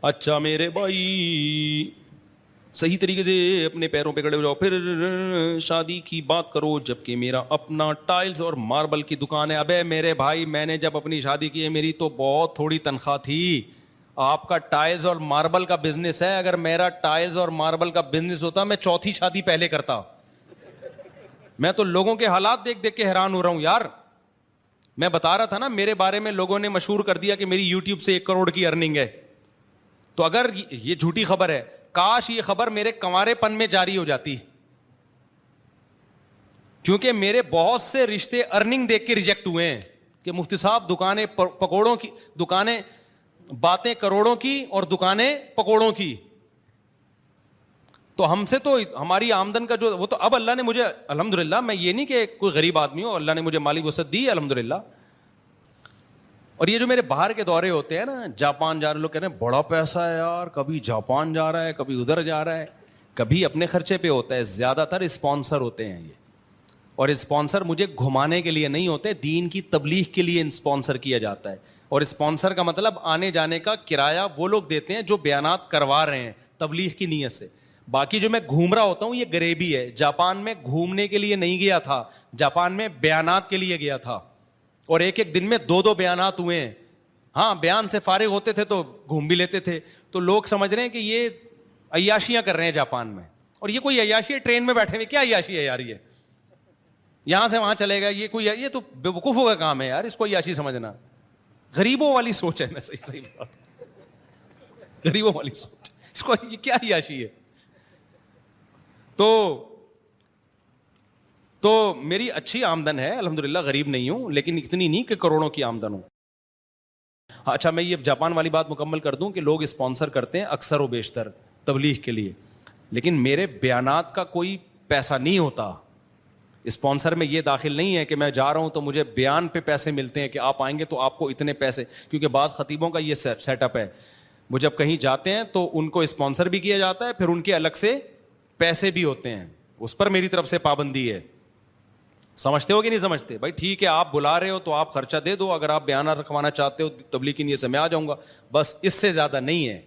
اچھا میرے بھائی صحیح طریقے سے اپنے پیروں پہ کھڑے ہو جاؤ، پھر شادی کی بات کرو جبکہ میرا اپنا ٹائلز اور ماربل کی دکان ہے. ابے میرے بھائی میں نے جب اپنی شادی کی ہے میری تو بہت تھوڑی تنخواہ تھی. آپ کا ٹائلز اور ماربل کا بزنس ہے، اگر میرا ٹائلز اور ماربل کا بزنس ہوتا میں چوتھی شادی پہلے کرتا. میں تو لوگوں کے حالات دیکھ دیکھ کے حیران ہو رہا ہوں یار. میں بتا رہا تھا نا میرے بارے میں لوگوں نے مشہور کر دیا کہ میری یوٹیوب سے 1 کروڑ کی ارننگ ہے. تو اگر یہ جھوٹی خبر ہے، کاش یہ خبر میرے کنوارے پن میں جاری ہو جاتی، کیونکہ میرے بہت سے رشتے ارننگ دیکھ کے ریجیکٹ ہوئے ہیں کہ مفتی صاحب دکانیں پکوڑوں کی، دکانیں باتیں کروڑوں کی اور دکانیں پکوڑوں کی. تو ہم سے تو ہماری آمدن کا جو وہ تو اب اللہ نے مجھے الحمدللہ، میں یہ نہیں کہ کوئی غریب آدمی ہوں، اللہ نے مجھے مالی وسعت دی ہے الحمدللہ. اور یہ جو میرے باہر کے دورے ہوتے ہیں نا، جاپان جا رہے لوگ کہتے ہیں بڑا پیسہ ہے یار، کبھی جاپان جا رہا ہے کبھی ادھر جا رہا ہے. کبھی اپنے خرچے پہ ہوتا ہے، زیادہ تر اسپانسر ہوتے ہیں یہ. اور اسپانسر مجھے گھمانے کے لیے نہیں ہوتے، دین کی تبلیغ کے لیے اسپانسر کیا جاتا ہے. اور اسپانسر کا مطلب آنے جانے کا کرایہ وہ لوگ دیتے ہیں جو بیانات کروا رہے ہیں تبلیغ کی نیت سے. باقی جو میں گھوم رہا ہوتا ہوں یہ غریبی ہے. جاپان میں گھومنے کے لیے نہیں گیا تھا، جاپان میں بیانات کے لیے گیا تھا. اور ایک ایک دن میں 2 بیانات ہوئے ہیں. ہاں بیان سے فارغ ہوتے تھے تو گھوم بھی لیتے تھے. تو لوگ سمجھ رہے ہیں کہ یہ عیاشیاں کر رہے ہیں جاپان میں. اور یہ کوئی عیاشی ہے؟ ٹرین میں بیٹھے ہوئے کیا عیاشی ہے یار؟ یہ یہاں سے وہاں چلے گا، یہ کوئی، یہ تو بیوقوفوں کا کام ہے یار، اس کو عیاشی سمجھنا. غریبوں والی سوچ ہے. میں صحیح بات، غریبوں والی سوچ، اس کو یہ کیا عیاشی ہے؟ تو میری اچھی آمدن ہے الحمدللہ، غریب نہیں ہوں، لیکن اتنی نہیں کہ کروڑوں کی آمدن ہو. اچھا میں یہ جاپان والی بات مکمل کر دوں کہ لوگ اسپانسر کرتے ہیں اکثر و بیشتر تبلیغ کے لیے، لیکن میرے بیانات کا کوئی پیسہ نہیں ہوتا. اسپانسر میں یہ داخل نہیں ہے کہ میں جا رہا ہوں تو مجھے بیان پہ پیسے ملتے ہیں کہ آپ آئیں گے تو آپ کو اتنے پیسے. کیونکہ بعض خطیبوں کا یہ سیٹ اپ ہے، وہ جب کہیں جاتے ہیں تو ان کو اسپانسر بھی کیا جاتا ہے، پھر ان کے الگ سے پیسے بھی ہوتے ہیں. اس پر میری طرف سے پابندی ہے. سمجھتے ہو کہ نہیں سمجھتے؟ بھائی ٹھیک ہے، آپ بلا رہے ہو تو آپ خرچہ دے دو، اگر آپ بیانات رکھوانا چاہتے ہو تبلیغ کی نیت سے میں آ جاؤں گا، بس اس سے زیادہ نہیں ہے.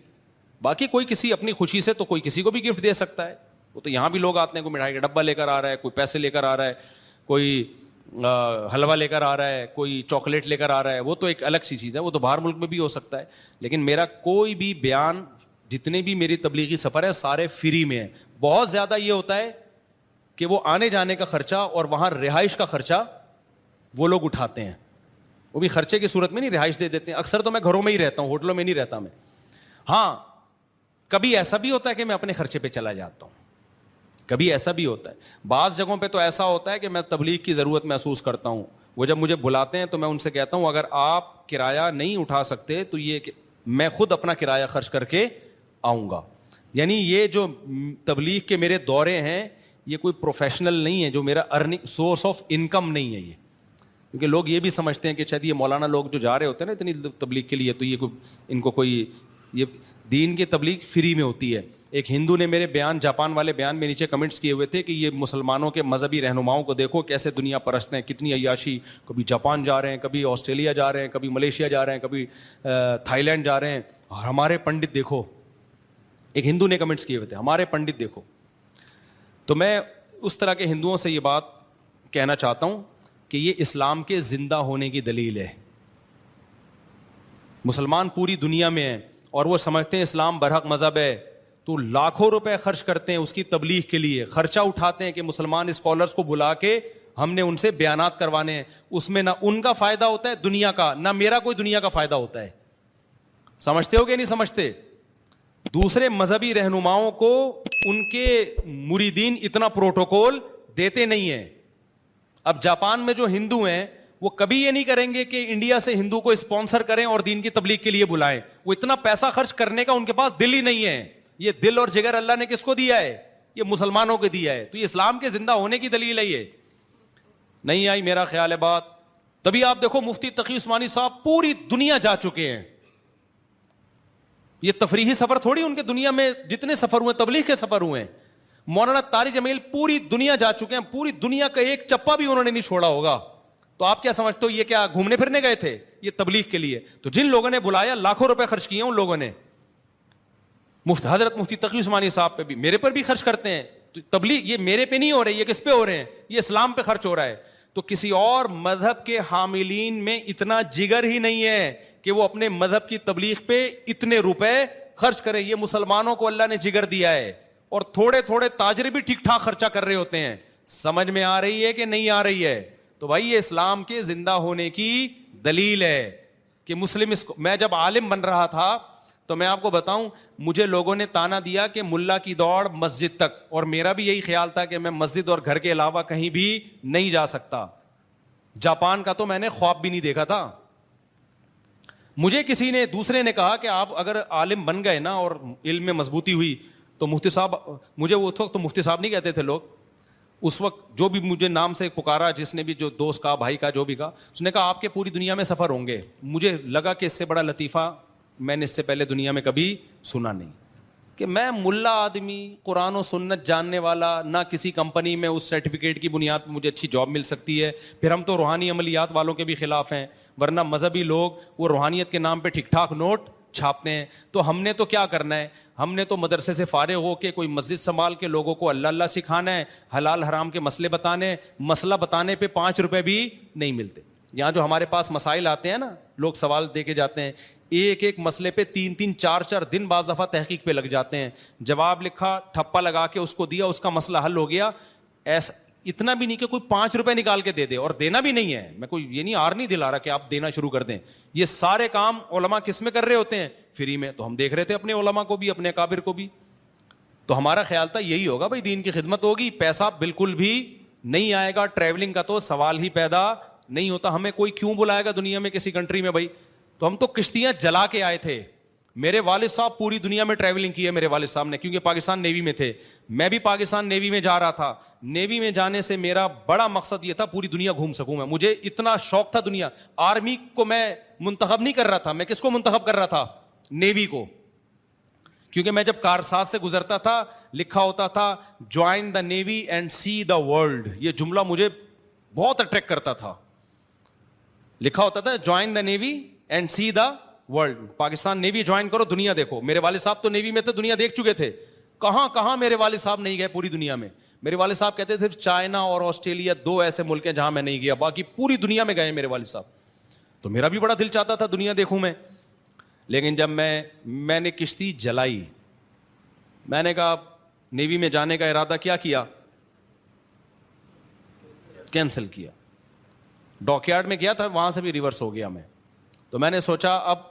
باقی کوئی کسی اپنی خوشی سے تو کوئی کسی کو بھی گفٹ دے سکتا ہے. وہ تو یہاں بھی لوگ آتے ہیں، کوئی مٹھائی کا ڈبہ لے کر آ رہا ہے، کوئی پیسے لے کر آ رہا ہے، کوئی حلوہ لے کر آ رہا ہے، کوئی چاکلیٹ لے کر آ رہا ہے. وہ تو ایک الگ سی چیز ہے، وہ تو باہر ملک میں بھی ہو سکتا ہے. لیکن میرا کوئی بھی بیان، جتنے بھی میری تبلیغی سفر ہے سارے فری میں ہیں. بہت زیادہ یہ ہوتا ہے کہ وہ آنے جانے کا خرچہ اور وہاں رہائش کا خرچہ وہ لوگ اٹھاتے ہیں. وہ بھی خرچے کی صورت میں نہیں، رہائش دے دیتے ہیں. اکثر تو میں گھروں میں ہی رہتا ہوں، ہوٹلوں میں نہیں رہتا میں. ہاں کبھی ایسا بھی ہوتا ہے کہ میں اپنے خرچے پہ چلا جاتا ہوں، کبھی ایسا بھی ہوتا ہے. بعض جگہوں پہ تو ایسا ہوتا ہے کہ میں تبلیغ کی ضرورت محسوس کرتا ہوں. وہ جب مجھے بلاتے ہیں تو میں ان سے کہتا ہوں اگر آپ کرایہ نہیں اٹھا سکتے تو یہ کہ میں خود اپنا کرایہ خرچ کر کے آؤں گا. یعنی یہ جو تبلیغ کے میرے دورے ہیں یہ کوئی پروفیشنل نہیں ہے، جو میرا ارننگ سورس آف انکم نہیں ہے یہ. کیونکہ لوگ یہ بھی سمجھتے ہیں کہ شاید یہ مولانا لوگ جو جا رہے ہوتے ہیں نا اتنی تبلیغ کے لیے تو یہ ان کو کوئی، یہ دین کی تبلیغ فری میں ہوتی ہے. ایک ہندو نے میرے بیان، جاپان والے بیان میں نیچے کمنٹس کیے ہوئے تھے کہ یہ مسلمانوں کے مذہبی رہنماؤں کو دیکھو کیسے دنیا پرست ہیں، کتنی عیاشی، کبھی جاپان جا رہے ہیں، کبھی آسٹریلیا جا رہے ہیں، کبھی ملیشیا جا رہے ہیں، کبھی تھائی لینڈ جا رہے ہیں، اور ہمارے پنڈت دیکھو. ایک ہندو نے کمنٹس کیے ہوئے تھے ہمارے پنڈت دیکھو. تو میں اس طرح کے ہندوؤں سے یہ بات کہنا چاہتا ہوں کہ یہ اسلام کے زندہ ہونے کی دلیل ہے. مسلمان پوری دنیا میں ہیں اور وہ سمجھتے ہیں اسلام برحق مذہب ہے، تو لاکھوں روپے خرچ کرتے ہیں اس کی تبلیغ کے لیے، خرچہ اٹھاتے ہیں کہ مسلمان اسکالرس کو بلا کے ہم نے ان سے بیانات کروانے ہیں. اس میں نہ ان کا فائدہ ہوتا ہے دنیا کا، نہ میرا کوئی دنیا کا فائدہ ہوتا ہے. سمجھتے ہو کہ نہیں سمجھتے؟ دوسرے مذہبی رہنماؤں کو ان کے مریدین اتنا پروٹوکول دیتے نہیں ہیں. اب جاپان میں جو ہندو ہیں وہ کبھی یہ نہیں کریں گے کہ انڈیا سے ہندو کو اسپانسر کریں اور دین کی تبلیغ کے لیے بلائیں. وہ اتنا پیسہ خرچ کرنے کا ان کے پاس دل ہی نہیں ہے. یہ دل اور جگر اللہ نے کس کو دیا ہے؟ یہ مسلمانوں کو دیا ہے. تو یہ اسلام کے زندہ ہونے کی دلیل ہے. یہ نہیں آئی میرا خیال ہے بات. تبھی آپ دیکھو مفتی تقی عثمانی صاحب پوری دنیا جا چکے ہیں. یہ تفریحی سفر تھوڑی، ان کے دنیا میں جتنے سفر ہوئے تبلیغ کے سفر ہوئے ہیں. مولانا طارق جمیل پوری دنیا جا چکے ہیں، پوری دنیا کا ایک چپا بھی انہوں نے نہیں چھوڑا ہوگا. تو آپ کیا سمجھتے ہو یہ کیا گھومنے پھرنے گئے تھے؟ یہ تبلیغ کے لیے. تو جن لوگوں نے بلایا لاکھوں روپے خرچ کیے ان لوگوں نے. حضرت مفتی تقی عثمانی صاحب پہ بھی، میرے پر بھی خرچ کرتے ہیں. تو تبلیغ یہ میرے پہ نہیں ہو رہی، یہ کس پہ ہو رہے ہیں؟ یہ اسلام پہ خرچ ہو رہا ہے. تو کسی اور مذہب کے حاملین میں اتنا جگر ہی نہیں ہے کہ وہ اپنے مذہب کی تبلیغ پہ اتنے روپے خرچ کریں. یہ مسلمانوں کو اللہ نے جگر دیا ہے، اور تھوڑے تھوڑے تاجر بھی ٹھیک ٹھاک خرچہ کر رہے ہوتے ہیں. سمجھ میں آ رہی ہے کہ نہیں آ رہی ہے؟ تو بھائی یہ اسلام کے زندہ ہونے کی دلیل ہے کہ مسلم میں جب عالم بن رہا تھا تو میں آپ کو بتاؤں، مجھے لوگوں نے تانا دیا کہ ملا کی دوڑ مسجد تک، اور میرا بھی یہی خیال تھا کہ میں مسجد اور گھر کے علاوہ کہیں بھی نہیں جا سکتا. جاپان کا تو میں نے خواب بھی نہیں دیکھا تھا. مجھے کسی نے دوسرے نے کہا کہ آپ اگر عالم بن گئے نا اور علم میں مضبوطی ہوئی تو مفتی صاحب، مجھے وہ وقت تو مفتی صاحب نہیں کہتے تھے لوگ، اس وقت جو بھی مجھے نام سے پکارا، جس نے بھی، جو دوست کا، بھائی کا، جو بھی کہا، اس نے کہا آپ کے پوری دنیا میں سفر ہوں گے. مجھے لگا کہ اس سے بڑا لطیفہ میں نے اس سے پہلے دنیا میں کبھی سنا نہیں، کہ میں ملا آدمی، قرآن و سنت جاننے والا، نہ کسی کمپنی میں اس سرٹیفکیٹ کی بنیاد پہ مجھے اچھی جاب مل سکتی ہے. پھر ہم تو روحانی عملیات والوں کے بھی خلاف ہیں، ورنہ مذہبی لوگ وہ روحانیت کے نام پہ ٹھیک ٹھاک نوٹ چھاپتے ہیں. تو ہم نے تو کیا کرنا ہے؟ ہم نے تو مدرسے سے فارغ ہو کے کوئی مسجد سنبھال کے لوگوں کو اللہ اللہ سکھانا ہے، حلال حرام کے مسئلے بتانے. مسئلہ بتانے پہ 5 روپے بھی نہیں ملتے. یہاں جو ہمارے پاس مسائل آتے ہیں نا، لوگ سوال دے کے جاتے ہیں، ایک ایک مسئلے پہ 3 4 دن بعض دفعہ تحقیق پہ لگ جاتے ہیں. جواب لکھا، ٹھپا لگا کے اس کو دیا، اس کا مسئلہ حل ہو گیا. ایسا اتنا بھی نہیں کہ کوئی 5 روپے نکال کے دے دے، اور دینا بھی نہیں ہے. میں کوئی یہ نہیں آر نہیں دلا رہا کہ آپ دینا شروع کر دیں. یہ سارے کام علماء کس میں کر رہے ہوتے ہیں؟ فری میں. تو ہم دیکھ رہے تھے اپنے علماء کو بھی، اپنے اکابر کو بھی. تو ہمارا خیال تھا یہی ہوگا بھائی، دین کی خدمت ہوگی، پیسہ بالکل بھی نہیں آئے گا. ٹریولنگ کا تو سوال ہی پیدا نہیں ہوتا. ہمیں کوئی کیوں بلائے گا دنیا میں کسی کنٹری میں بھائی؟ تو ہم تو کشتیاں جلا کے آئے تھے. میرے والد صاحب پوری دنیا میں ٹریولنگ کی ہے میرے والد صاحب نے، کیونکہ پاکستان نیوی میں تھے. میں بھی پاکستان نیوی میں جا رہا تھا. نیوی میں جانے سے میرا بڑا مقصد یہ تھا پوری دنیا گھوم سکوں میں. مجھے اتنا شوق تھا دنیا. آرمی کو میں منتخب نہیں کر رہا تھا، میں کس کو منتخب کر رہا تھا؟ نیوی کو. کیونکہ میں جب کارساز سے گزرتا تھا لکھا ہوتا تھا join the navy and see the world. یہ جملہ مجھے بہت اٹریکٹ کرتا تھا. لکھا ہوتا تھا join the navy and see the world. Pakistan navy join کرو، دنیا دیکھو. میرے والد صاحب تو نیوی میں تھے، دنیا دیکھ چکے تھے. کہاں کہاں میرے والد صاحب نہیں گئے پوری دنیا میں. میرے والد صاحب کہتے تھے چائنا اور آسٹریلیا 2 ایسے ملک ہیں جہاں میں نہیں گیا، باقی پوری دنیا میں گئے میرے والد صاحب. تو میرا بھی بڑا دل چاہتا تھا دنیا دیکھوں میں. لیکن جب میں نے کشتی جلائی، میں نے کہا نیوی میں جانے کا ارادہ کیا کینسل کیا. ڈاک یارڈ میں گیا تھا، وہاں سے بھی ریورس ہو گیا میں. تو میں نے سوچا اب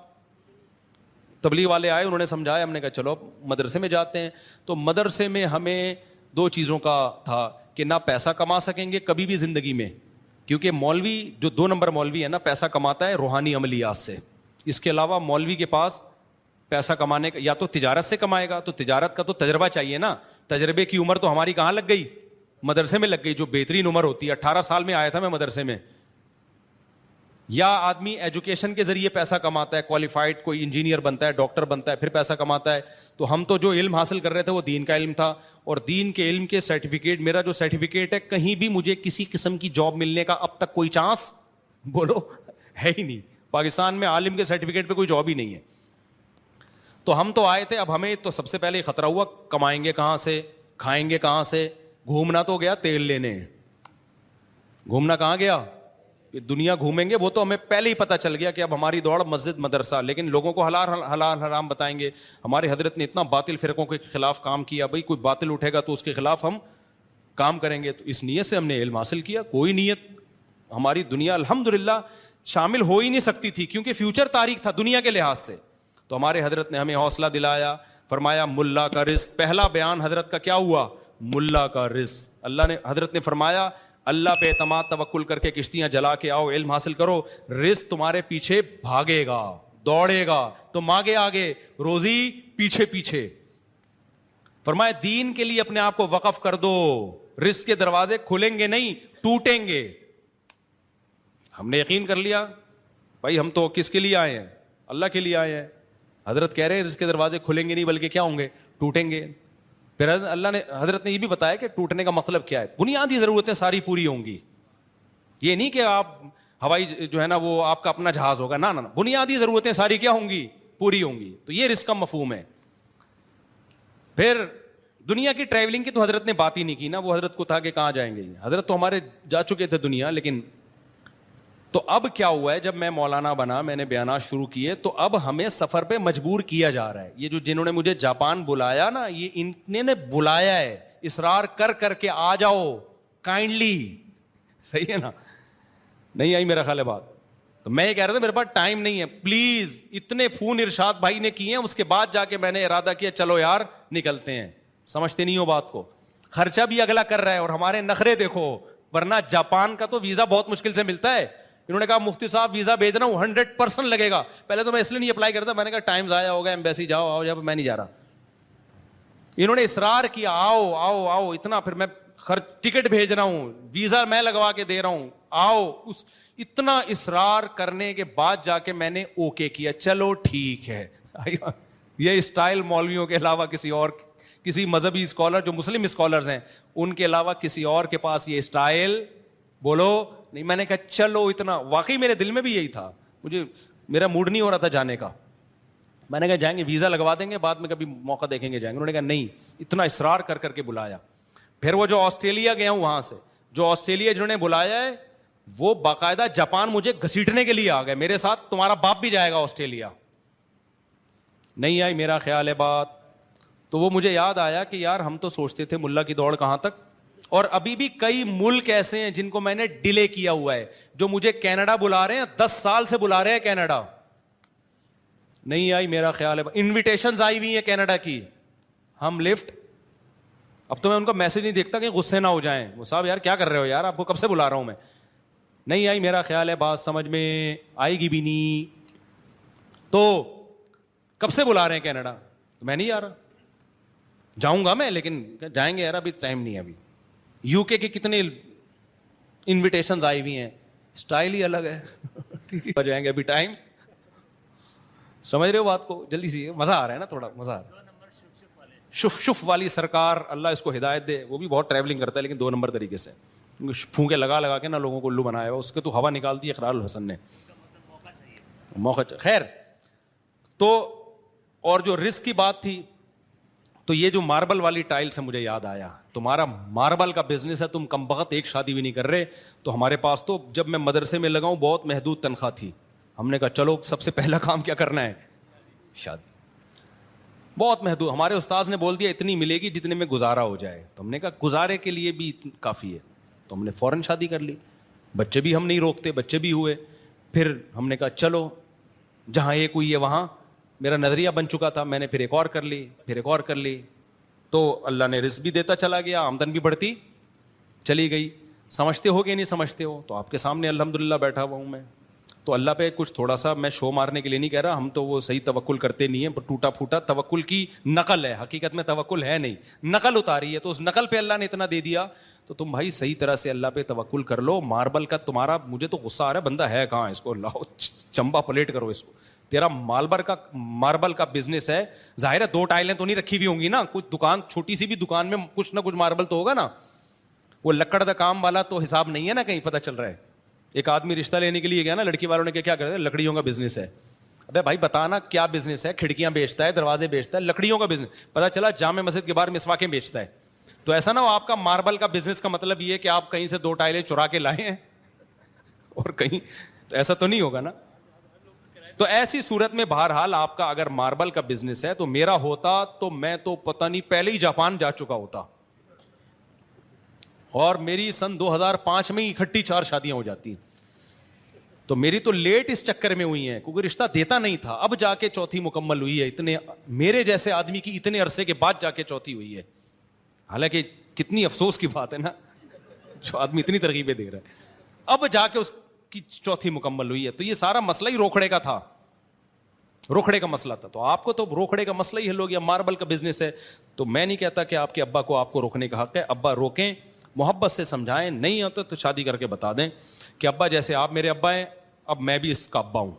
تبلیغ والے آئے، انہوں نے سمجھایا، ہم نے کہا چلو مدرسے میں جاتے ہیں. تو مدرسے میں ہمیں 2 چیزوں کا تھا کہ نہ پیسہ کما سکیں گے کبھی بھی زندگی میں، کیونکہ مولوی جو 2 نمبر مولوی ہے نا، پیسہ کماتا ہے روحانی عملیات سے. اس کے علاوہ مولوی کے پاس پیسہ کمانے کا یا تو تجارت سے کمائے گا، تو تجارت کا تو تجربہ چاہیے نا. تجربے کی عمر تو ہماری کہاں لگ گئی؟ مدرسے میں لگ گئی، جو بہترین عمر ہوتی ہے. 18 سال میں آیا تھا میں مدرسے میں. یا آدمی ایجوکیشن کے ذریعے پیسہ کماتا ہے، کوالیفائڈ کوئی انجینئر بنتا ہے، ڈاکٹر بنتا ہے، پھر پیسہ کماتا ہے. تو ہم تو جو علم حاصل کر رہے تھے وہ دین کا علم تھا، اور دین کے علم کے سرٹیفکیٹ، میرا جو سرٹیفکیٹ ہے، کہیں بھی مجھے کسی قسم کی جاب ملنے کا اب تک کوئی چانس بولو ہے ہی نہیں. پاکستان میں عالم کے سرٹیفکیٹ پہ کوئی جاب ہی نہیں ہے. تو ہم تو آئے تھے، اب ہمیں تو سب سے پہلے خطرہ ہوا کمائیں گے کہاں سے، کھائیں گے کہاں سے. گھومنا تو گیا تیل لینے. گھومنا کہاں گیا؟ دنیا گھومیں گے، وہ تو ہمیں پہلے ہی پتہ چل گیا کہ اب ہماری دوڑ مسجد مدرسہ. لیکن لوگوں کو حلال حرام بتائیں گے. ہمارے حضرت نے اتنا باطل فرقوں کے خلاف کام کیا، بھائی کوئی باطل اٹھے گا تو اس کے خلاف ہم کام کریں گے. تو اس نیت سے ہم نے علم حاصل کیا. کوئی نیت ہماری دنیا الحمدللہ شامل ہو ہی نہیں سکتی تھی، کیونکہ فیوچر تاریخ تھا دنیا کے لحاظ سے. تو ہمارے حضرت نے ہمیں حوصلہ دلایا، فرمایا ملا کا رزق. پہلا بیان حضرت کا کیا ہوا؟ ملا کا رزق. اللہ نے، حضرت نے فرمایا اللہ پہ اعتماد توکل کر کے کشتیاں جلا کے آؤ، علم حاصل کرو، رزق تمہارے پیچھے بھاگے گا، دوڑے گا. تم آگے آگے، روزی پیچھے پیچھے. فرمایا دین کے لیے اپنے آپ کو وقف کر دو، رزق کے دروازے کھلیں گے نہیں، ٹوٹیں گے. ہم نے یقین کر لیا بھائی ہم تو کس کے لیے آئے ہیں؟ اللہ کے لیے آئے ہیں. حضرت کہہ رہے ہیں رزق کے دروازے کھلیں گے نہیں بلکہ کیا ہوں گے؟ ٹوٹیں گے. پھر اللہ نے، حضرت نے یہ بھی بتایا کہ ٹوٹنے کا مطلب کیا ہے. بنیادی ضرورتیں ساری پوری ہوں گی. یہ نہیں کہ آپ ہوائی جو ہے نا وہ آپ کا اپنا جہاز ہوگا، نہ بنیادی ضرورتیں ساری کیا ہوں گی؟ پوری ہوں گی. تو یہ رزق کا مفہوم ہے. پھر دنیا کی ٹریولنگ کی تو حضرت نے بات ہی نہیں کی نا, وہ حضرت کو تھا کہ کہاں جائیں گے, حضرت تو ہمارے جا چکے تھے دنیا. لیکن تو اب کیا ہوا ہے, جب میں مولانا بنا, میں نے بیانات شروع کیے, تو اب ہمیں سفر پہ مجبور کیا جا رہا ہے. یہ جو جنہوں نے مجھے جاپان بلایا نا, یہ انہوں نے بلایا ہے اصرار کر کر کے, آ جاؤ کائنڈلی, صحیح ہے نا, نہیں آئی میرا خیال ہے بات. تو میں یہ کہہ رہا تھا میرے پاس ٹائم نہیں ہے, پلیز. اتنے فون ارشاد بھائی نے کیے ہیں, اس کے بعد جا کے میں نے ارادہ کیا چلو یار نکلتے ہیں. سمجھتے نہیں ہو بات کو, خرچہ بھی اگلا کر رہا ہے اور ہمارے نخرے دیکھو. ورنہ جاپان کا تو ویزا بہت مشکل سے ملتا ہے. انہوں نے کہا مفتی صاحب ویزا بھیج رہا ہوں 100% لگے گا. پہلے تو میں اس لیے نہیں اپلائی کرتا, میں نے کہا ٹائم ضائع ہوگا, ایمبیسی جاؤ آؤ, جب میں نہیں جا رہا. انہوں نے اصرار کیا آؤ آؤ آؤ اتنا, پھر میں ٹکٹ بھیج رہا ہوں, ویزا میں لگوا کے دے رہا ہوں, آؤ. اتنا اصرار کرنے کے بعد جا کے میں نے اوکے کیا, چلو ٹھیک ہے. یہ اسٹائل مولویوں کے علاوہ کسی اور, کسی مذہبی اسکالر جو مسلم اسکالرز ہیں ان کے علاوہ کسی اور کے پاس یہ اسٹائل بولو نہیں. میں نے کہا چلو اتنا, واقعی میرے دل میں بھی یہی تھا, مجھے میرا موڈ نہیں ہو رہا تھا جانے کا. میں نے کہا جائیں گے, ویزا لگوا دیں گے, بعد میں کبھی موقع دیکھیں گے جائیں گے. انہوں نے کہا نہیں, اتنا اصرار کر کر کے بلایا. پھر وہ جو آسٹریلیا گیا ہوں, وہاں سے جو آسٹریلیا جنہوں نے بلایا ہے وہ باقاعدہ جاپان مجھے گھسیٹنے کے لیے آ گئے, میرے ساتھ تمہارا باپ بھی جائے گا آسٹریلیا. نہیں آئی میرا خیال ہے بات. تو وہ مجھے یاد آیا کہ یار ہم تو سوچتے تھے ملا کی دوڑ کہاں تک, اور ابھی بھی کئی ملک ایسے ہیں جن کو میں نے ڈیلے کیا ہوا ہے, جو مجھے کینیڈا بلا رہے ہیں, 10 سال سے بلا رہے ہیں کینیڈا. نہیں آئی میرا خیال ہے, انویٹیشنز آئی ہوئی ہیں کینیڈا کی, ہم لفٹ. اب تو میں ان کا میسج نہیں دیکھتا کہ غصے نہ ہو جائیں, وہ صاحب یار کیا کر رہے ہو یار, آپ کو کب سے بلا رہا ہوں میں. نہیں آئی میرا خیال ہے بات سمجھ میں, آئے گی بھی نہیں. تو کب سے بلا رہے ہیں کینیڈا, تو میں نہیں جا رہا, جاؤں گا میں, لیکن جائیں گے یار, ابھی ٹائم نہیں ہے. ابھی یو کے کی کتنے انویٹیشنز آئی ہوئی ہیں, اسٹائل ہی الگ ہے. جائیں گے ابھی ٹائم, سمجھ رہے ہو بات کو, جلدی سی, مزہ آ رہا ہے نا, تھوڑا مزہ آ رہا ہے. شف شف والی سرکار, اللہ اس کو ہدایت دے, وہ بھی بہت ٹریولنگ کرتا ہے لیکن 2 نمبر طریقے سے, پھونکے لگا لگا کے نا لوگوں کو الو بنایا ہوا, اس کے تو ہوا نکال دی اقرار الحسن نے, موقع خیر. تو اور جو رسک کی بات تھی, تو یہ جو ماربل والی ٹائل سے مجھے یاد آیا, تمہارا ماربل کا بزنس ہے, تم کم بخت ایک شادی بھی نہیں کر رہے. تو ہمارے پاس تو جب میں مدرسے میں لگا ہوں بہت محدود تنخواہ تھی, ہم نے کہا چلو سب سے پہلا کام کیا کرنا ہے, شادی. بہت محدود, ہمارے استاذ نے بول دیا اتنی ملے گی جتنے میں گزارا ہو جائے. تو ہم نے کہا گزارے کے لیے بھی کافی ہے, تو ہم نے فوراً شادی کر لی. بچے بھی ہم نہیں روکتے, بچے بھی ہوئے. پھر ہم نے کہا چلو جہاں ایک ہوئی ہے وہاں, میرا نظریہ بن چکا تھا, میں نے پھر ایک اور کر لی, پھر ایک اور کر لی. تو اللہ نے رزق بھی دیتا چلا گیا, آمدن بھی بڑھتی چلی گئی. سمجھتے ہو کہ نہیں سمجھتے ہو, تو آپ کے سامنے الحمدللہ بیٹھا ہوا ہوں میں. تو اللہ پہ کچھ تھوڑا سا میں شو مارنے کے لیے نہیں کہہ رہا, ہم تو وہ صحیح توکل کرتے نہیں ہیں, ٹوٹا پھوٹا توکل کی نقل ہے, حقیقت میں توکل ہے نہیں, نقل اتاری ہے. تو اس نقل پہ اللہ نے اتنا دے دیا, تو تم بھائی صحیح طرح سے اللہ پہ توکل کر لو. ماربل کا تمہارا, مجھے تو غصہ آ رہا ہے, بندہ ہے کہاں, اس کو لاؤ چمبا پلیٹ کرو اس کو. تیرا ماربل کا بزنس ہے, ظاہر ہے 2 ٹائلیں تو نہیں رکھی ہوئی ہوں گی نا, کچھ دکان, چھوٹی سی بھی دکان میں کچھ نہ کچھ ماربل تو ہوگا نا. وہ لکڑ دا کام والا تو حساب نہیں ہے نا, کہیں پتہ چل رہا ہے. ایک آدمی رشتہ لینے کے لیے گیا نا, لڑکی والوں نے کیا کرتے ہیں, لکڑیوں کا بزنس ہے. ابے بھائی بتانا کیا بزنس ہے, کھڑکیاں بیچتا ہے, دروازے بیچتا ہے, لکڑیوں کا بزنس. پتہ چلا جامع مسجد کے باہر مسواکیں بیچتا ہے. تو ایسا نہ ہو آپ کا ماربل کا بزنس کا مطلب یہ کہ آپ کہیں سے 2 ٹائلیں چرا کے لائے ہیں اور کہیں, تو ایسا تو نہیں ہوگا نا. تو ایسی صورت میں بہرحال آپ کا اگر ماربل کا بزنس ہے, تو میرا ہوتا تو میں تو پتہ نہیں پہلے ہی جاپان جا چکا ہوتا, اور میری سن 2005 میں اکٹھی 4 شادیاں ہو جاتی. تو میری تو لیٹ اس چکر میں ہوئی ہیں کیونکہ رشتہ دیتا نہیں تھا, اب جا کے چوتھی مکمل ہوئی ہے. اتنے میرے جیسے آدمی کی اتنے عرصے کے بعد جا کے چوتھی ہوئی ہے. حالانکہ کتنی افسوس کی بات ہے نا, جو آدمی اتنی ترغیبیں دے رہا ہے, اب جا کے اس کی چوتھی مکمل ہوئی ہے. تو یہ سارا مسئلہ ہی روکھڑے کا تھا, روکھڑے کا مسئلہ تھا. تو آپ کو تو روکھڑے کا مسئلہ ہی حل ہو گیا, ماربل کا بزنس ہے. تو میں نہیں کہتا کہ آپ کے ابا کو آپ کو روکنے کا حق ہے, ابا روکیں, محبت سے سمجھائیں, نہیں ہوتا تو شادی کر کے بتا دیں کہ ابا جیسے آپ میرے ابا ہیں, اب میں بھی اس کا ابا ہوں.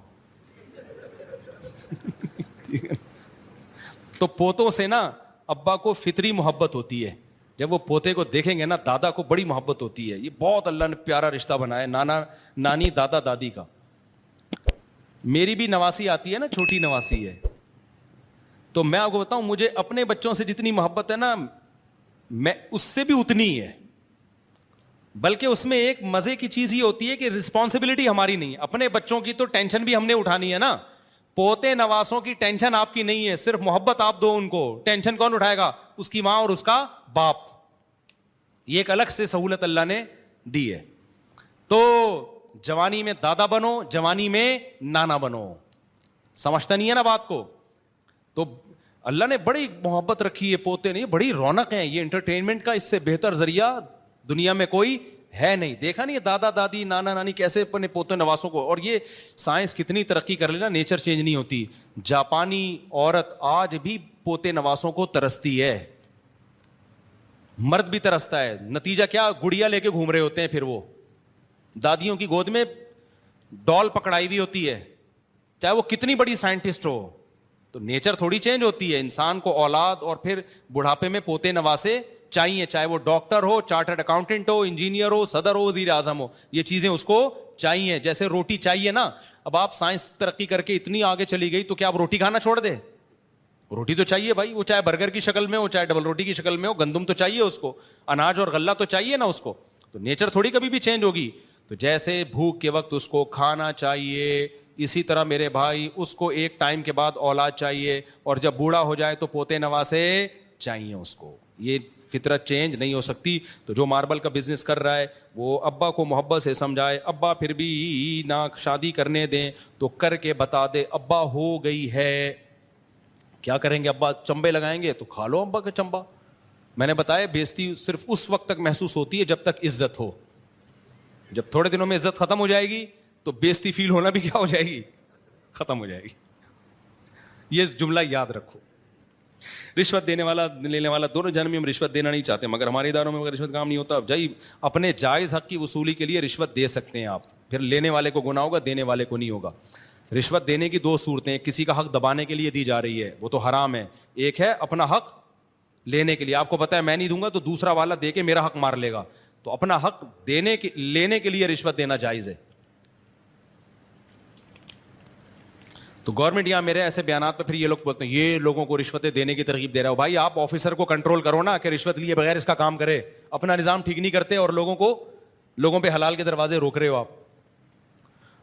تو پوتوں سے نا ابا کو فطری محبت ہوتی ہے, جب وہ پوتے کو دیکھیں گے نا, دادا کو بڑی محبت ہوتی ہے. یہ بہت اللہ نے پیارا رشتہ بنایا, نانا نانی دادا دادی کا. میری بھی نواسی آتی ہے نا, چھوٹی نواسی ہے, تو میں آپ کو بتاؤں, مجھے اپنے بچوں سے جتنی محبت ہے نا, میں اس سے بھی اتنی ہی ہے, بلکہ اس میں ایک مزے کی چیز یہ ہوتی ہے کہ رسپانسبلٹی ہماری نہیں ہے. اپنے بچوں کی تو ٹینشن بھی ہم نے اٹھانی ہے نا, پوتے نواسوں کی ٹینشن آپ کی نہیں ہے, صرف محبت آپ دو ان کو. ٹینشن کون اٹھائے گا؟ اس کی ماں اور اس کا باپ. یہ ایک الگ سے سہولت اللہ نے دی ہے. تو جوانی میں دادا بنو, جوانی میں نانا بنو. سمجھتا نہیں ہے نا بات کو؟ تو اللہ نے بڑی محبت رکھی ہے پوتے نہیں, بڑی رونق ہے. یہ انٹرٹینمنٹ کا اس سے بہتر ذریعہ دنیا میں کوئی ہے نہیں. دیکھا نہیں دادا دادی نانا نانی کیسے اپنے پوتے نواسوں کو, اور یہ سائنس کتنی ترقی کر لینا, نیچر چینج نہیں ہوتی. جاپانی عورت آج بھی پوتے نواسوں کو ترستی ہے, مرد بھی ترستا ہے. نتیجہ کیا؟ گڑیا لے کے گھوم رہے ہوتے ہیں, پھر وہ دادیوں کی گود میں ڈال پکڑائی ہوئی ہوتی ہے, چاہے وہ کتنی بڑی سائنٹسٹ ہو. تو نیچر تھوڑی چینج ہوتی ہے. انسان کو اولاد اور پھر بڑھاپے میں پوتے نواسے چاہیے, چاہے وہ ڈاکٹر ہو, چارٹرڈ اکاؤنٹنٹ ہو, انجینئر ہو, صدر ہو, وزیر اعظم ہو, یہ چیزیں اس کو چاہیے. جیسے روٹی چاہیے نا. اب آپ سائنس ترقی کر کے اتنی آگے چلی گئی تو کیا آپ روٹی کھانا چھوڑ دے؟ روٹی تو چاہیے بھائی, وہ چاہے برگر کی شکل میں ہو, چاہے ڈبل روٹی کی شکل میں ہو, گندم تو چاہیے اس کو, اناج اور غلہ تو چاہیے نا اس کو. تو نیچر تھوڑی کبھی بھی چینج ہوگی. تو جیسے بھوک کے وقت اس کو کھانا چاہیے, اسی طرح میرے بھائی اس کو ایک ٹائم کے بعد اولاد چاہیے, اور جب بوڑھا ہو جائے تو پوتے نواسے چاہیے اس کو. یہ فطرت چینج نہیں ہو سکتی. تو جو ماربل کا بزنس کر رہا ہے وہ ابا کو محبت سے سمجھائے, ابا پھر بھی نہ شادی کرنے دیں تو کر کے بتا دے ابا ہو گئی ہے. کیا کریں گے ابا؟ چمبے لگائیں گے تو کھا لو ابا کا چمبا. میں نے بتایا بےزتی صرف اس وقت تک محسوس ہوتی ہے جب تک عزت ہو. جب تھوڑے دنوں میں عزت ختم ہو جائے گی تو بےزتی فیل ہونا بھی کیا ہو جائے گی؟ ختم ہو جائے گی. یہ جملہ یاد رکھو. رشوت دینے والا لینے والا دونوں جنم میں ہم رشوت دینا نہیں چاہتے, مگر ہمارے اداروں میں رشوت کام نہیں ہوتا. جائی اپنے جائز حق کی وصولی کے لیے رشوت دے سکتے ہیں آپ, پھر لینے والے کو گناہ ہوگا, دینے والے کو نہیں ہوگا. رشوت دینے کی دو صورتیں, کسی کا حق دبانے کے لیے دی جا رہی ہے, وہ تو حرام ہے. ایک ہے اپنا حق لینے کے لیے, آپ کو پتا ہے میں نہیں دوں گا تو دوسرا والا دے کے میرا حق مار لے گا, تو اپنا حق لینے کے لیے رشوت دینا جائز ہے. تو گورنمنٹ یہاں میرے ایسے بیانات پہ پھر یہ لوگ بولتے ہیں یہ لوگوں کو رشوتیں دینے کی ترغیب دے رہا ہو. بھائی آپ آفیسر کو کنٹرول کرو نا کہ رشوت لیے بغیر اس کا کام کرے. اپنا نظام ٹھیک نہیں کرتے اور لوگوں پہ حلال کے دروازے روک رہے ہو آپ.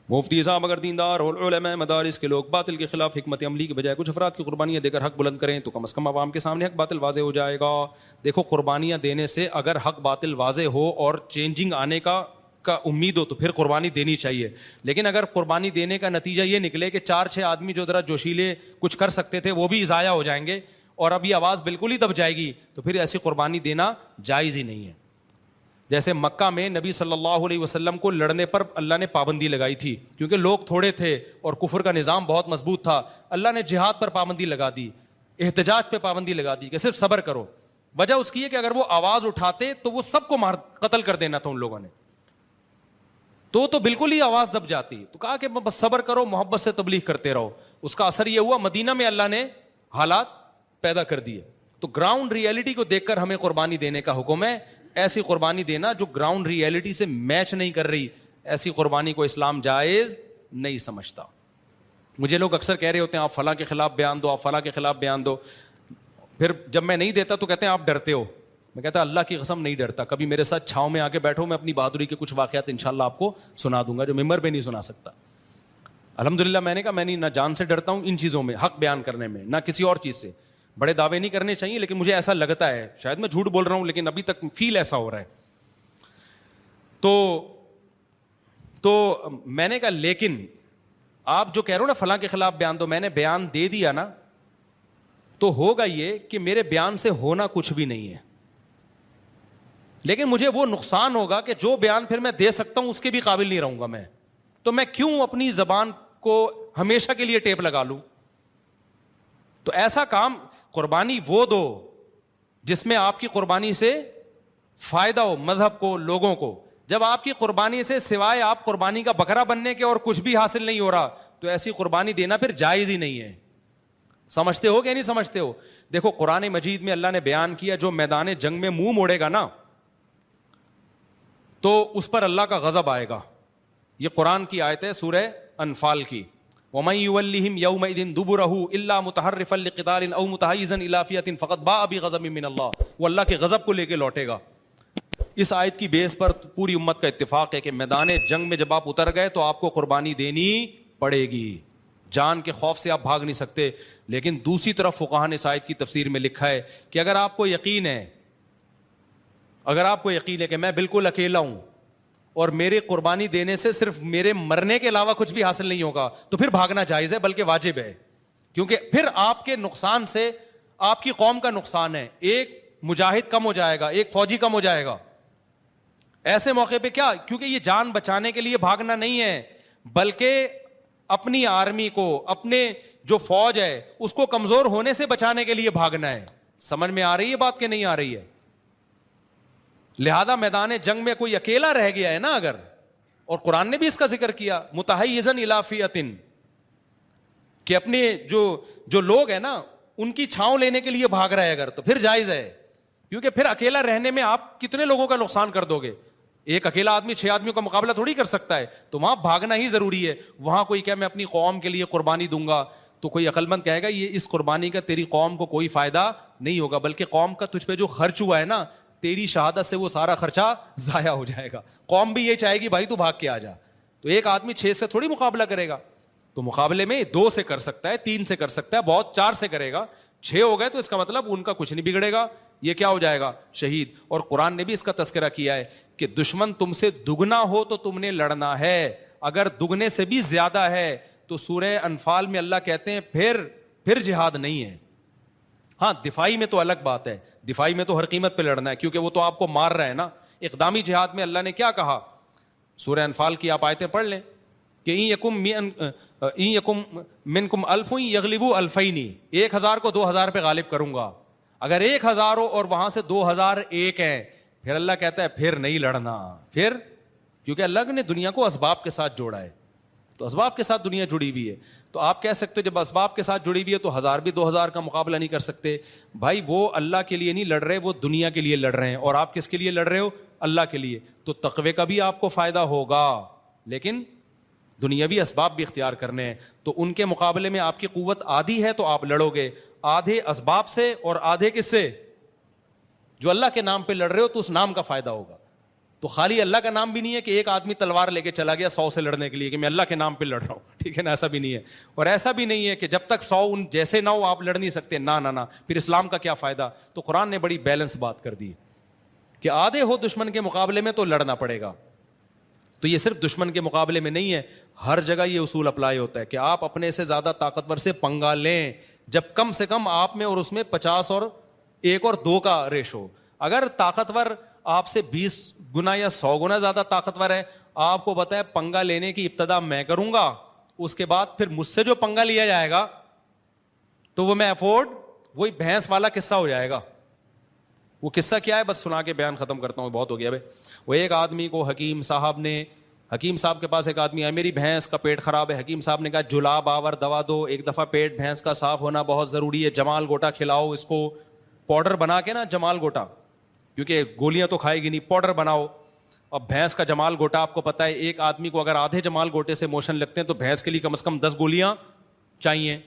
مفتی صاحب اگر دیندار اور علماء مدارس کے لوگ باطل کے خلاف حکمت عملی کے بجائے کچھ افراد کی قربانیاں دے کر حق بلند کریں تو کم از کم عوام کے سامنے حق باطل واضح ہو جائے گا. دیکھو قربانیاں دینے سے اگر حق باطل واضح ہو اور چینجنگ آنے کا امید ہو تو پھر قربانی دینی چاہیے. لیکن اگر قربانی دینے کا نتیجہ یہ نکلے کہ 4-6 آدمی جو ذرا جوشیلے کچھ کر سکتے تھے وہ بھی ضائع ہو جائیں گے اور اب یہ آواز بالکل ہی دب جائے گی, تو پھر ایسی قربانی دینا جائز ہی نہیں ہے. جیسے مکہ میں نبی صلی اللہ علیہ وسلم کو لڑنے پر اللہ نے پابندی لگائی تھی کیونکہ لوگ تھوڑے تھے اور کفر کا نظام بہت مضبوط تھا. اللہ نے جہاد پر پابندی لگا دی, احتجاج پہ پابندی لگا دی کہ صرف صبر کرو. وجہ اس کی ہے کہ اگر وہ آواز اٹھاتے تو وہ سب کو قتل کر دینا تھا ان لوگوں نے, تو بالکل ہی آواز دب جاتی. تو کہا کہ بس صبر کرو, محبت سے تبلیغ کرتے رہو. اس کا اثر یہ ہوا مدینہ میں اللہ نے حالات پیدا کر دیے. تو گراؤنڈ ریئلٹی کو دیکھ کر ہمیں قربانی دینے کا حکم ہے. ایسی قربانی دینا جو گراؤنڈ ریئلٹی سے میچ نہیں کر رہی, ایسی قربانی کو اسلام جائز نہیں سمجھتا. مجھے لوگ اکثر کہہ رہے ہوتے ہیں آپ فلاں کے خلاف بیان دو, آپ فلاں کے خلاف بیان دو. پھر جب میں نہیں دیتا تو کہتے ہیں آپ ڈرتے ہو. میں کہتا اللہ کی قسم نہیں ڈرتا. کبھی میرے ساتھ چھاؤں میں آ کے بیٹھو, میں اپنی بہادری کے کچھ واقعات انشاءاللہ آپ کو سنا دوں گا جو ممبر پہ نہیں سنا سکتا. الحمدللہ میں نے کہا میں نہ جان سے ڈرتا ہوں ان چیزوں میں, حق بیان کرنے میں, نہ کسی اور چیز سے. بڑے دعوے نہیں کرنے چاہیے لیکن مجھے ایسا لگتا ہے, شاید میں جھوٹ بول رہا ہوں لیکن ابھی تک فیل ایسا ہو رہا ہے. تو میں نے کہا لیکن آپ جو کہہ رہے ہو نا فلاں کے خلاف بیان دو, میں نے بیان دے دیا نا تو ہوگا یہ کہ میرے بیان سے ہونا کچھ بھی نہیں ہے, لیکن مجھے وہ نقصان ہوگا کہ جو بیان پھر میں دے سکتا ہوں اس کے بھی قابل نہیں رہوں گا میں. تو میں کیوں اپنی زبان کو ہمیشہ کے لیے ٹیپ لگا لوں. تو ایسا کام قربانی وہ دو جس میں آپ کی قربانی سے فائدہ ہو مذہب کو, لوگوں کو. جب آپ کی قربانی سے سوائے آپ قربانی کا بکرا بننے کے اور کچھ بھی حاصل نہیں ہو رہا تو ایسی قربانی دینا پھر جائز ہی نہیں ہے. سمجھتے ہو کہ نہیں سمجھتے ہو؟ دیکھو قرآن مجید میں اللہ نے بیان کیا جو میدان جنگ میں منہ موڑے گا نا تو اس پر اللہ کا غضب آئے گا. یہ قرآن کی آیت ہے سورہ انفال کی. وَمَن يُوَلِّهِمْ يَوْمَئِذٍ دُبُرَهُ إِلَّا مُتَحَرِّفًا لِقِتَالٍ أَوْ مُتَحَيِّزًا إِلَىٰ فِئَةٍ فَقَدْ بَاءَ بِغَضَبٍ مِّنَ اللَّهِ، وہ اللہ کے غضب کو لے کے لوٹے گا۔ اس آیت کی بیس پر پوری امت کا اتفاق ہے کہ میدان جنگ میں جب آپ اتر گئے تو آپ کو قربانی دینی پڑے گی، جان کے خوف سے آپ بھاگ نہیں سکتے۔ لیکن دوسری طرف فقہاء نے اس آیت کی تفسیر میں لکھا ہے کہ اگر آپ کو یقین ہے کہ میں بالکل اکیلا ہوں اور میرے قربانی دینے سے صرف میرے مرنے کے علاوہ کچھ بھی حاصل نہیں ہوگا، تو پھر بھاگنا جائز ہے، بلکہ واجب ہے، کیونکہ پھر آپ کے نقصان سے آپ کی قوم کا نقصان ہے، ایک مجاہد کم ہو جائے گا، ایک فوجی کم ہو جائے گا۔ ایسے موقع پہ کیا، کیونکہ یہ جان بچانے کے لیے بھاگنا نہیں ہے، بلکہ اپنی آرمی کو، اپنے جو فوج ہے اس کو کمزور ہونے سے بچانے کے لیے بھاگنا ہے۔ سمجھ میں آ رہی ہے بات کہ نہیں آ رہی ہے؟ لہذا میدان جنگ میں کوئی اکیلا رہ گیا ہے نا اگر، اور قرآن نے بھی اس کا ذکر کیا متحیزن الی فئۃ، کہ اپنے جو لوگ ہیں نا ان کی چھاؤں لینے کے لیے بھاگ رہا ہے اگر، تو پھر جائز ہے، کیونکہ پھر اکیلا رہنے میں آپ کتنے لوگوں کا نقصان کر دو گے؟ ایک اکیلا آدمی 6 آدمیوں کا مقابلہ تھوڑی کر سکتا ہے، تو وہاں بھاگنا ہی ضروری ہے۔ وہاں کوئی کہ میں اپنی قوم کے لیے قربانی دوں گا، تو کوئی عقل مند کہے گا یہ اس قربانی کا تیری قوم کو کوئی فائدہ نہیں ہوگا، بلکہ قوم کا تجھ پہ جو خرچ ہوا ہے نا، تیری شہادت سے وہ سارا خرچہ ضائع ہو جائے گا۔ قوم بھی یہ چاہے گی بھائی تو بھاگ کے آ جا، تو ایک آدمی 6 سے تھوڑی مقابلہ کرے گا، تو مقابلے میں 2 سے کر سکتا ہے، 3 سے کر سکتا ہے، بہت 4 سے کرے گا، 6 ہو گئے تو اس کا مطلب ان کا کچھ نہیں بگڑے گا، یہ کیا ہو جائے گا؟ شہید۔ اور قرآن نے بھی اس کا تذکرہ کیا ہے کہ دشمن تم سے دگنا ہو تو تم نے لڑنا ہے، اگر دگنے سے بھی زیادہ ہے تو سورہ انفال میں اللہ کہتے ہیں پھر جہاد نہیں ہے۔ ہاں دفاعی میں تو الگ بات ہے، دفاعی میں تو ہر قیمت پہ لڑنا ہے، کیونکہ وہ تو آپ کو مار رہا ہے نا۔ اقدامی جہاد میں اللہ نے کیا کہا؟ سورہ انفال کی آپ آیتیں پڑھ لیں کہ این یکم منکم الف یغلبوا الفین، 1000 کو 2000 پہ غالب کروں گا۔ اگر 1000 ہو اور وہاں سے 2001 ہیں، پھر اللہ کہتا ہے پھر نہیں لڑنا، پھر، کیونکہ اللہ نے دنیا کو اسباب کے ساتھ جوڑا ہے، تو اسباب کے ساتھ دنیا جڑی ہوئی ہے، تو آپ کہہ سکتے ہو جب اسباب کے ساتھ جڑی ہوئی ہے تو 1000 بھی 2000 کا مقابلہ نہیں کر سکتے۔ بھائی وہ اللہ کے لیے نہیں لڑ رہے، وہ دنیا کے لیے لڑ رہے ہیں، اور آپ کس کے لیے لڑ رہے ہو؟ اللہ کے لیے۔ تو تقوی کا بھی آپ کو فائدہ ہوگا، لیکن دنیاوی اسباب بھی اختیار کرنے ہیں، تو ان کے مقابلے میں آپ کی قوت آدھی ہے تو آپ لڑو گے، آدھے اسباب سے اور آدھے کس سے؟ جو اللہ کے نام پہ لڑ رہے ہو تو اس نام کا فائدہ ہوگا۔ تو خالی اللہ کا نام بھی نہیں ہے کہ ایک آدمی تلوار لے کے چلا گیا 100 سے لڑنے کے لیے کہ میں اللہ کے نام پہ لڑ رہا ہوں، ٹھیک ہے نا، ایسا بھی نہیں ہے۔ اور ایسا بھی نہیں ہے کہ جب تک 100 ان جیسے نہ ہو آپ لڑ نہیں سکتے، نہ، پھر اسلام کا کیا فائدہ؟ تو قرآن نے بڑی بیلنس بات کر دی کہ آدھے ہو دشمن کے مقابلے میں تو لڑنا پڑے گا۔ تو یہ صرف دشمن کے مقابلے میں نہیں ہے، ہر جگہ یہ اصول اپلائی ہوتا ہے کہ آپ اپنے سے زیادہ طاقتور سے پنگا لیں جب کم سے کم آپ میں اور اس میں 50 اور 1 اور 2 کا ریشو۔ اگر طاقتور آپ سے 20 گنا یا 100 گنا زیادہ طاقتور ہے، آپ کو پتا ہے پنگا لینے کی ابتدا میں کروں گا، اس کے بعد پھر مجھ سے جو پنگا لیا جائے گا تو وہ میں افورڈ، وہی بھینس والا قصہ ہو جائے گا۔ وہ قصہ کیا ہے بس سنا کے بیان ختم کرتا ہوں، بہت ہو گیا بھائی۔ وہ ایک آدمی کو حکیم صاحب کے پاس ایک آدمی آیا، میری بھینس کا پیٹ خراب ہے۔ حکیم صاحب نے کہا جلاب آور دوا دو، ایک دفعہ پیٹ بھینس کا صاف ہونا بہت ضروری ہے، جمال گوٹا کھلاؤ اس کو، پاؤڈر بنا کے نا جمال گوٹا، کیونکہ گولیاں تو کھائے گی نہیں، پاؤڈر بناؤ۔ اب بھینس کا جمال گوٹا آپ کو پتا ہے ایک آدمی کو اگر آدھے جمال گوٹے سے موشن لگتے ہیں تو بھینس کے لیے کم از کم 10 گولیاں چاہیے۔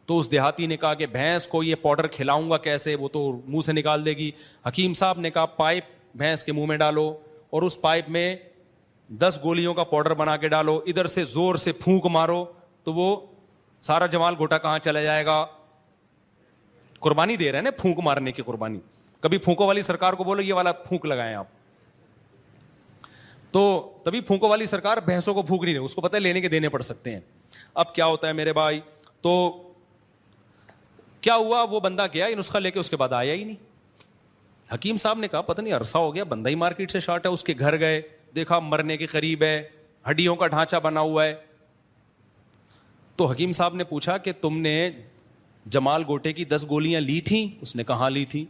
تو اس دیہاتی نے کہا کہ بھینس کو یہ پاؤڈر کھلاؤں گا کیسے، وہ تو منہ سے نکال دے گی۔ حکیم صاحب نے کہا پائپ بھینس کے منہ میں ڈالو اور اس پائپ میں 10 گولیوں کا پاؤڈر بنا کے ڈالو، ادھر سے زور سے پھونک مارو تو وہ سارا جمال گوٹا کہاں چلا جائے گا؟ قربانی دے رہے ہیں نا، پھونک مارنے کی قربانی۔ کبھی پھونکو والی سرکار کو بولو یہ والا پھونک لگائیں آپ، تو تبھی پھونکو والی سرکار بھینسوں کو پھونک نہیں رہے، اس کو پتہ ہے لینے کے دینے پڑ سکتے ہیں۔ اب کیا ہوتا ہے میرے بھائی، تو کیا ہوا، وہ بندہ گیا یہ نسخہ لے کے، اس کے بعد آیا ہی نہیں۔ حکیم صاحب نے کہا پتہ نہیں عرصہ ہو گیا، بندہ ہی مارکیٹ سے شارٹ ہے۔ اس کے گھر گئے، دیکھا مرنے کے قریب ہے، ہڈیوں کا ڈھانچہ بنا ہوا ہے۔ تو حکیم صاحب نے پوچھا کہ تم نے جمال گوٹے کی 10 گولیاں لی تھیں؟ اس نے کہا ہاں لی تھی۔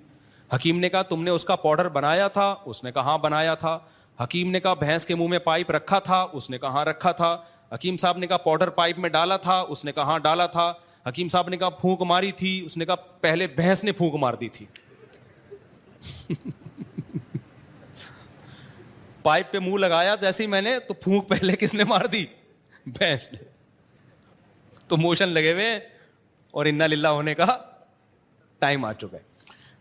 حکیم نے کہا تم نے اس کا پاؤڈر بنایا تھا؟ اس نے کہا ہاں بنایا تھا۔ حکیم نے کہا بھینس کے منہ میں پائپ رکھا تھا؟ اس نے کہا ہاں رکھا تھا۔ حکیم صاحب نے کہا پاؤڈر پائپ میں ڈالا تھا؟ اس نے کہا ہاں ڈالا تھا۔ حکیم صاحب نے کہا پھونک ماری تھی؟ اس نے کہا پہلے بھینس نے پھونک مار دی تھی۔ پائپ پہ منہ لگایا جیسے ہی میں نے، تو پھونک پہلے کس نے مار دی؟ بھینس نے۔ تو موشن لگے ہوئے اور انا للہ ہونے کا ٹائم آ چکا ہے.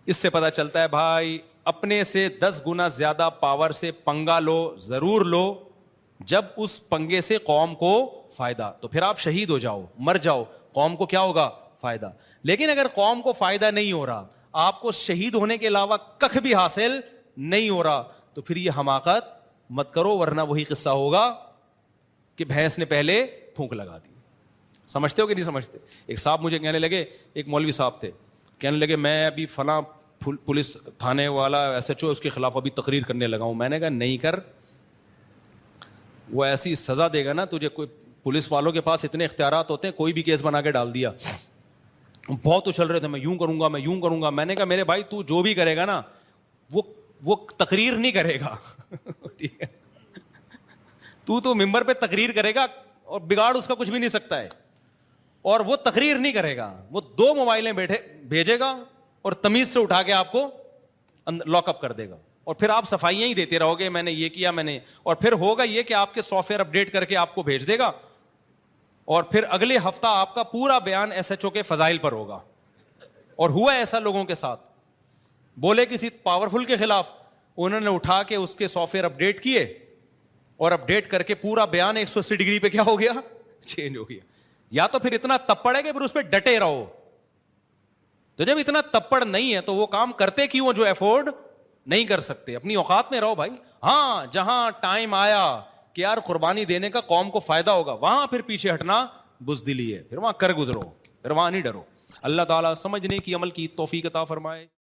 اس سے پتہ چلتا ہے بھائی اپنے سے 10 گنا زیادہ پاور سے پنگا لو, ضرور لو, جب اس پنگے سے قوم کو فائدہ, تو پھر آپ شہید ہو جاؤ, مر جاؤ, قوم کو کیا ہوگا؟ فائدہ. لیکن اگر قوم کو فائدہ نہیں ہو رہا, آپ کو شہید ہونے کے علاوہ کخ بھی حاصل نہیں ہو رہا, تو پھر یہ حماقت مت کرو, ورنہ وہی قصہ ہوگا کہ بھینس نے پہلے پھونک لگا دی. سمجھتے ہو کہ نہیں سمجھتے؟ ایک صاحب مجھے کہنے لگے, ایک مولوی صاحب تھے, کہنے لگے میں ابھی فلاں پولیس تھانے والا ایس ایچ او اس کے خلاف ابھی تقریر کرنے لگا ہوں. میں نے کہا نہیں کر, وہ ایسی سزا دے گا نا تجھے. کوئی پولیس والوں کے پاس اتنے اختیارات ہوتے ہیں, کوئی بھی کیس بنا کے ڈال دیا. بہت اچھل رہے تھے, میں یوں کروں گا, میں یوں کروں گا. میں نے کہا میرے بھائی تو جو بھی کرے گا نا وہ تقریر نہیں کرے گا. ٹھیک ہے, تو ممبر پہ تقریر کرے گا اور بگاڑ اس کا کچھ بھی نہیں سکتا ہے, اور وہ تقریر نہیں کرے گا, وہ 2 موبائلیں بھیجے گا اور تمیز سے اٹھا کے آپ کو لاک اپ کر دے گا, اور پھر آپ صفائیاں ہی دیتے رہو گے, میں نے یہ کیا, میں نے, اور پھر ہوگا یہ کہ آپ کے سافٹ ویئر اپڈیٹ کر کے آپ کو بھیج دے گا, اور پھر اگلے ہفتہ آپ کا پورا بیان ایس ایچ او کے فضائل پر ہوگا. اور ہوا ایسا لوگوں کے ساتھ, بولے کسی پاورفل کے خلاف, انہوں نے اٹھا کے اس کے سافٹ ویئر اپڈیٹ کیے, اور اپڈیٹ کر کے پورا بیان 180 ڈگری پہ کیا ہو گیا؟ چینج ہو گیا. یا تو پھر اتنا تپڑ ہے کہ پھر اس پہ ڈٹے رہو. تو جب اتنا تپڑ نہیں ہے تو وہ کام کرتے کیوں جو افورڈ نہیں کر سکتے؟ اپنی اوقات میں رہو بھائی. ہاں جہاں ٹائم آیا کہ یار قربانی دینے کا قوم کو فائدہ ہوگا, وہاں پھر پیچھے ہٹنا بزدلی ہے, پھر وہاں کر گزرو, پھر وہاں نہیں ڈرو. اللہ تعالیٰ سمجھنے کی عمل کی توفیق عطا فرمائے.